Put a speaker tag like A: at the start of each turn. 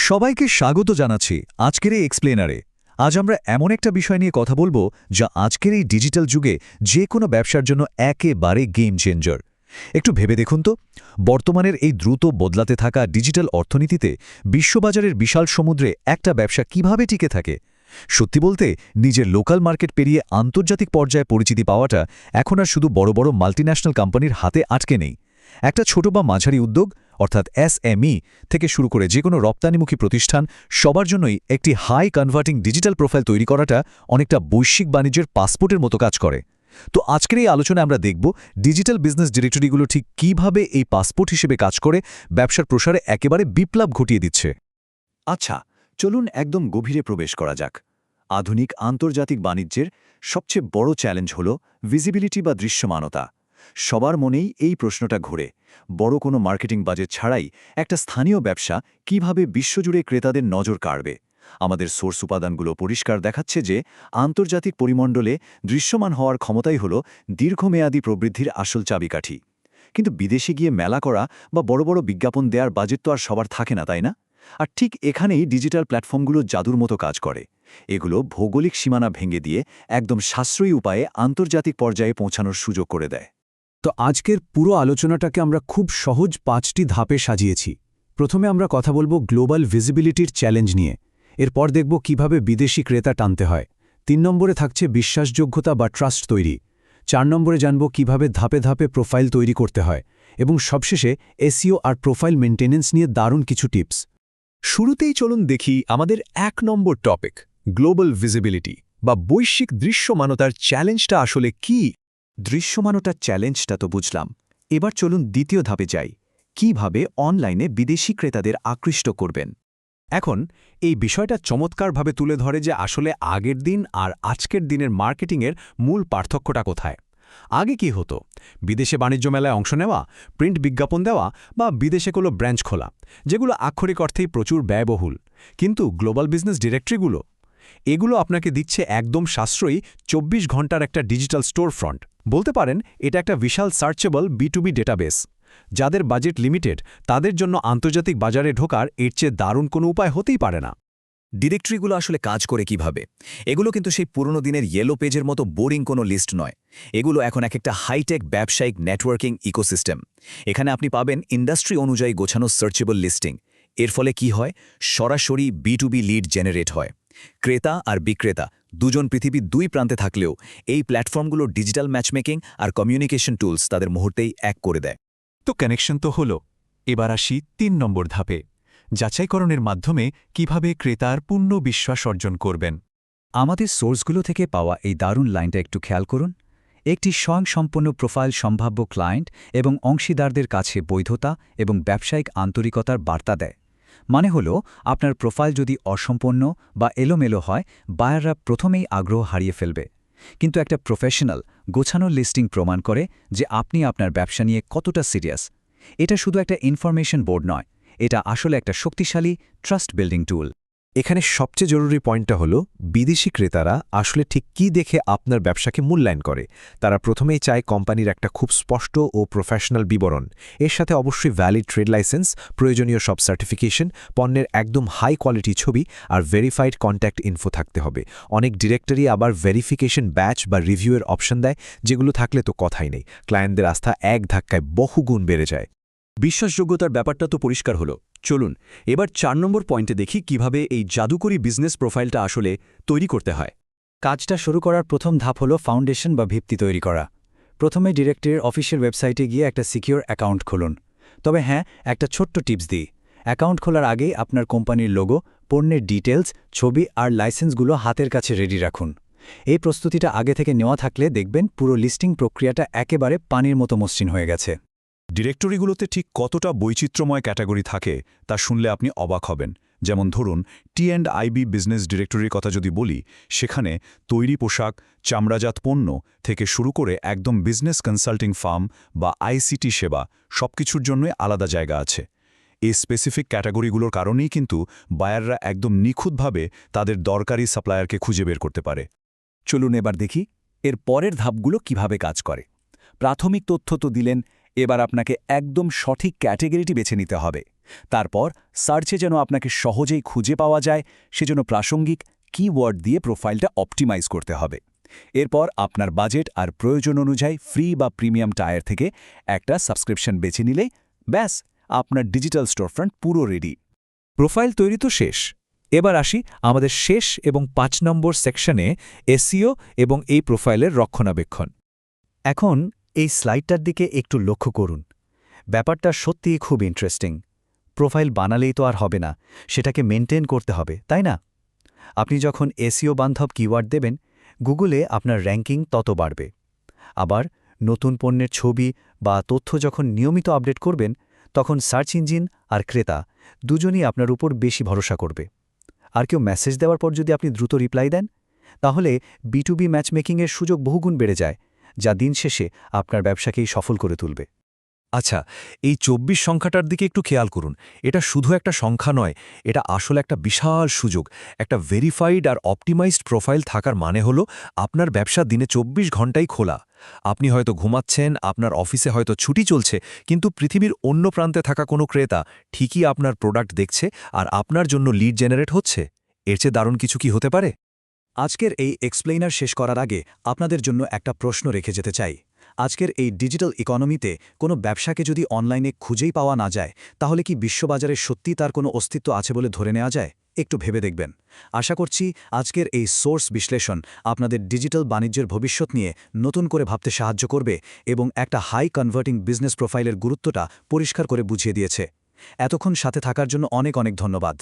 A: সবাইকে স্বাগত জানাচ্ছি আজকের এই এক্সপ্লেনারে। আজ আমরা এমন একটা বিষয় নিয়ে কথা বলবো যা আজকের এই ডিজিটাল যুগে যে কোনো ব্যবসার জন্য একেবারে গেম চেঞ্জার। একটু ভেবে দেখুন তো, বর্তমানের এই দ্রুত বদলাতে থাকা ডিজিটাল অর্থনীতিতে বিশ্ববাজারের বিশাল সমুদ্রে একটা ব্যবসা কিভাবে টিকে থাকে। সত্যি বলতে, নিজের লোকাল মার্কেট পেরিয়ে আন্তর্জাতিক পর্যায়ে পরিচিতি পাওয়াটা এখন আর শুধু বড় বড় মাল্টিন্যাশনাল কোম্পানির হাতে আটকে নেই। একটা ছোট বা মাঝারি উদ্যোগ অর্থাৎ এসএমই থেকে শুরু করে যে কোনো রপ্তানিমুখী প্রতিষ্ঠান সবার জন্যই একটি হাই কনভার্টিং ডিজিটাল প্রোফাইল তৈরি করাটা অনেকটা বৈশ্বিক বাণিজ্যের পাসপোর্টের মতো কাজ করে। তো আজকের এই আলোচনায় আমরা দেখব ডিজিটাল বিজনেস ডিরেক্টরিগুলো ঠিক কীভাবে এই পাসপোর্ট হিসেবে কাজ করে ব্যবসার প্রসারে একেবারে বিপ্লব ঘটিয়ে দিচ্ছে।
B: আচ্ছা, চলুন একদম গভীরে প্রবেশ করা যাক। আধুনিক আন্তর্জাতিক বাণিজ্যের সবচেয়ে বড় চ্যালেঞ্জ হল ভিজিবিলিটি বা দৃশ্যমানতা। সবার মনেই এই প্রশ্নটা ঘুরে, বড় কোনো মার্কেটিং বাজেট ছাড়াই একটা স্থানীয় ব্যবসা কিভাবে বিশ্বজুড়ে ক্রেতাদের নজর কাড়বে। আমাদের সোর্স উপাদানগুলো পরিষ্কার দেখাচ্ছে যে আন্তর্জাতিক পরিমণ্ডলে দৃশ্যমান হওয়ার ক্ষমতাই হল দীর্ঘমেয়াদী প্রবৃদ্ধির আসল চাবিকাঠি। কিন্তু বিদেশে গিয়ে মেলা করা বা বড় বড় বিজ্ঞাপন দেওয়ার বাজেট তো আর সবার থাকে না, তাই না? আর ঠিক এখানেই ডিজিটাল প্ল্যাটফর্মগুলো জাদুর মতো কাজ করে। এগুলো ভৌগোলিক সীমানা ভেঙে দিয়ে একদম সাশ্রয়ী উপায়ে আন্তর্জাতিক পর্যায়ে পৌঁছানোর সুযোগ করে দেয়।
C: তো আজকের পুরো আলোচনাটাকে আমরা খুব সহজ 5টি ধাপে সাজিয়েছি। প্রথমে আমরা কথা বলবো গ্লোবাল ভিজিবিলিটির চ্যালেঞ্জ নিয়ে, এরপর দেখব কিভাবে বিদেশি ক্রেতা টানতে হয়। 3 নম্বরে থাকছে বিশ্বাসযোগ্যতা বা ট্রাস্ট তৈরি। 4 নম্বরে জানব কিভাবে ধাপে ধাপে প্রোফাইল তৈরি করতে হয়, এবং সবশেষে এসইও আর প্রোফাইল মেনটেনেন্স নিয়ে দারুণ কিছু টিপস।
D: শুরুতেই চলুন দেখি আমাদের 1 নম্বর টপিক, গ্লোবাল ভিজিবিলিটি বা বৈশ্বিক দৃশ্যমানতার চ্যালেঞ্জটা আসলে কি।
B: দৃশ্যমানতার চ্যালেঞ্জটা তো বুঝলাম, এবার চলুন দ্বিতীয় ধাপে যাই, কিভাবে অনলাইনে বিদেশি ক্রেতাদের আকৃষ্ট করবেন।
D: এখন এই বিষয়টা চমৎকারভাবে তুলে ধরে যে আসলে আগের দিন আর আজকের দিনের মার্কেটিংয়ের মূল পার্থক্যটা কোথায়। আগে কি হতো? বিদেশে বাণিজ্য মেলায় অংশ নেওয়া, প্রিন্ট বিজ্ঞাপন দেওয়া বা বিদেশে কোনো ব্রাঞ্চ খোলা, যেগুলো আক্ষরিক অর্থেই প্রচুর ব্যয়বহুল। কিন্তু গ্লোবাল বিজনেস ডিরেক্টরিগুলো, এগুলো আপনাকে দিচ্ছে একদম সাশ্রয়ী 24 ঘন্টার একটা ডিজিটাল স্টোর ফ্রন্ট। বলতে পারেন এটা একটা বিশাল সার্চেবল B2B ডেটাবেস। যাদের বাজেট লিমিটেড, তাদের জন্য আন্তর্জাতিক বাজারে ঢোকার এর চেয়ে দারুণ কোনো উপায় হতেই পারে না।
E: ডিরেক্টরিগুলো আসলে কাজ করে কিভাবে? এগুলো কিন্তু সেই পুরনো দিনের ইয়েলো পেজের মতো বোরিং কোনো লিস্ট নয়। এগুলো এখন একটা হাইটেক ব্যবসায়িক নেটওয়ার্কিং ইকোসিস্টেম। এখানে আপনি পাবেন ইন্ডাস্ট্রি অনুযায়ী গোছানো সার্চেবল লিস্টিং। এর ফলে কি হয়? সরাসরি B2B লিড জেনারেট হয়। ক্রেতা আর বিক্রেতা দুজন পৃথিবীর 2 প্রান্তে থাকলেও এই প্ল্যাটফর্মগুলো ডিজিটাল ম্যাচমেকিং আর কমিউনিকেশন টুলস তাদের মুহূর্তেই এক করে দেয়।
D: তো কানেকশন তো হলো, এবার আসি 3 নম্বর ধাপে, যাচাইকরণের মাধ্যমে কিভাবে ক্রেতার পূর্ণ বিশ্বাস অর্জন করবেন।
C: আমাদের সোর্সগুলো থেকে পাওয়া এই দারুণ লাইনটা একটু খেয়াল করুন। একটি স্বয়ংসম্পন্ন প্রোফাইল সম্ভাব্য ক্লায়েন্ট এবং অংশীদারদের কাছে বৈধতা এবং ব্যবসায়িক আন্তরিকতার বার্তা দেয়। মানে হলো, আপনার প্রোফাইল যদি অসম্পন্ন বা এলোমেলো হয়, বায়াররা প্রথমেই আগ্রহ হারিয়ে ফেলবে। কিন্তু একটা প্রফেশনাল, গোছানো লিস্টিং প্রমাণ করে যে আপনি আপনার ব্যবসা নিয়ে কতটা সিরিয়াস। এটা শুধু একটা ইনফরমেশন বোর্ড নয়, এটা আসলে একটা শক্তিশালী ট্রাস্ট বিল্ডিং টুল।
D: এখানে সবচেয়ে জরুরি পয়েন্টটা হলো, বিদেশি ক্রেতারা আসলে ঠিক কী দেখে আপনার ব্যবসাকে মূল্যায়ন করে। তারা প্রথমেই চায় কোম্পানির একটা খুব স্পষ্ট ও প্রফেশনাল বিবরণ। এর সাথে অবশ্যই ভ্যালিড ট্রেড লাইসেন্স, প্রয়োজনীয় সব সার্টিফিকেশন, পণ্যের একদম হাই কোয়ালিটি ছবি আর ভেরিফাইড কন্ট্যাক্ট ইনফো থাকতে হবে। অনেক ডিরেক্টরি আবার ভেরিফিকেশন ব্যাচ বা রিভিউয়ের অপশন দেয়, যেগুলো থাকলে তো কথাই নেই, ক্লায়েন্টদের আস্থা এক ধাক্কায় বহুগুণ বেড়ে যায়।
F: বিশ্বাসযোগ্যতার ব্যাপারটা তো পরিষ্কার হলো। চলুন এবার 4 নম্বর পয়েন্টে দেখি কিভাবে এই জাদুকরী বিজনেস প্রোফাইলটা আসলে তৈরি করতে হয়।
C: কাজটা শুরু করার প্রথম ধাপ হলো ফাউন্ডেশন বা ভিত্তি তৈরি করা। প্রথমে ডিরেক্টরির অফিসিয়াল ওয়েবসাইটে গিয়ে একটা সিকিউর অ্যাকাউন্ট খুলুন। তবে হ্যাঁ, একটা ছোট্ট টিপস দিই, অ্যাকাউন্ট খোলার আগেই আপনার কোম্পানির লোগো, পণ্যের ডিটেলস, ছবি আর লাইসেন্সগুলো হাতের কাছে রেডি রাখুন। এই প্রস্তুতিটা আগে থেকে নেওয়া থাকলে দেখবেন পুরো লিস্টিং প্রক্রিয়াটা একেবারে পানির মতো মসৃণ হয়ে গেছে।
G: ডিরেক্টরিগুলোতে ঠিক কতটা বৈচিত্র্যময় ক্যাটাগরি থাকে তা শুনলে আপনি অবাক হবেন। যেমন ধরুন, T&IB বিজনেস ডিরেক্টরির কথা যদি বলি, সেখানে তৈরি পোশাক, চামড়াজাত পণ্য থেকে শুরু করে একদম বিজনেস কনসাল্টিং ফার্ম বা ICT সেবা, সবকিছুর জন্যই আলাদা জায়গা আছে। এই স্পেসিফিক ক্যাটাগরিগুলোর কারণেই কিন্তু বায়াররা একদম নিখুঁতভাবে তাদের দরকারি সাপ্লায়ারকে খুঁজে বের করতে পারে।
F: চলুন এবার দেখি এর পরের ধাপগুলো কিভাবে কাজ করে। প্রাথমিক তথ্য তো দিলেন, এবার আপনাকে একদম সঠিক ক্যাটেগরিটি বেছে নিতে হবে।
B: তারপর সার্চে যেন আপনাকে সহজেই খুঁজে পাওয়া যায় সেজন্য প্রাসঙ্গিক কিওয়ার্ড দিয়ে প্রোফাইলটা অপটিমাইজ করতে হবে। এরপর আপনার বাজেট আর প্রয়োজন অনুযায়ী ফ্রি বা প্রিমিয়াম টায়ার থেকে একটা সাবস্ক্রিপশন বেছে নিলেই ব্যাস আপনার ডিজিটাল স্টোরফ্রন্ট পুরো রেডি।
A: প্রোফাইল তৈরি তো শেষ। এবার আসি আমাদের শেষ এবং 5 নম্বর সেকশনে এসইও এবং এই প্রোফাইলের রক্ষণাবেক্ষণ।
C: এখন এই স্লাইডটার দিকে একটু লক্ষ্য করুন। ব্যাপারটা সত্যিই খুব ইন্টারেস্টিং। প্রোফাইল বানালেই তো আর হবে না, সেটাকে মেনটেন করতে হবে, তাই না? আপনি যখন এসইও বান্ধব কিওয়ার্ড দেবেন, গুগলে আপনার র্যাঙ্কিং তত বাড়বে। আবার নতুন পণ্যের ছবি বা তথ্য যখন নিয়মিত আপডেট করবেন, তখন সার্চ ইঞ্জিন আর ক্রেতা দুজনই আপনার উপর বেশি ভরসা করবে। আর কেউ মেসেজ দেওয়ার পর যদি আপনি দ্রুত রিপ্লাই দেন, তাহলে B2B ম্যাচমেকিংয়ের সুযোগ বহুগুণ বেড়ে যায়, যা দিন শেষে আপনার ব্যবসাকেই সফল করে তুলবে।
F: আচ্ছা, এই 24 সংখ্যাটার দিকে একটু খেয়াল করুন। এটা শুধু একটা সংখ্যা নয়, এটা আসলে একটা বিশাল সুযোগ। একটা ভেরিফাইড আর অপটিমাইজড প্রোফাইল থাকার মানে হলো আপনার ব্যবসা দিনে 24 ঘন্টাই খোলা। আপনি হয়তো ঘুমাচ্ছেন, আপনার অফিসে হয়তো ছুটি চলছে, কিন্তু পৃথিবীর অন্য প্রান্তে থাকা কোনো ক্রেতা ঠিকই আপনার প্রোডাক্ট দেখছে আর আপনার জন্য লিড জেনারেট হচ্ছে। এর চেয়ে দারুণ কিছু কি হতে পারে?
B: আজকের এই এক্সপ্লেইনার শেষ করার আগে আপনাদের জন্য একটা প্রশ্ন রেখে যেতে চাই। আজকের এই ডিজিটাল ইকোনমিতে কোনো ব্যবসাকে যদি অনলাইনে খুঁজেই পাওয়া না যায়, তাহলে কি বিশ্ববাজারে সত্যি তার কোনো অস্তিত্ব আছে বলে ধরে নেওয়া যায়? একটু ভেবে দেখবেন। আশা করছি আজকের এই সোর্স বিশ্লেষণ আপনাদের ডিজিটাল বাণিজ্যের ভবিষ্যৎ নিয়ে নতুন করে ভাবতে সাহায্য করবে এবং একটা হাই কনভার্টিং বিজনেস প্রোফাইলের গুরুত্বটা পরিষ্কার করে বুঝিয়ে দিয়েছে। এতক্ষণ সাথে থাকার জন্য অনেক অনেক ধন্যবাদ।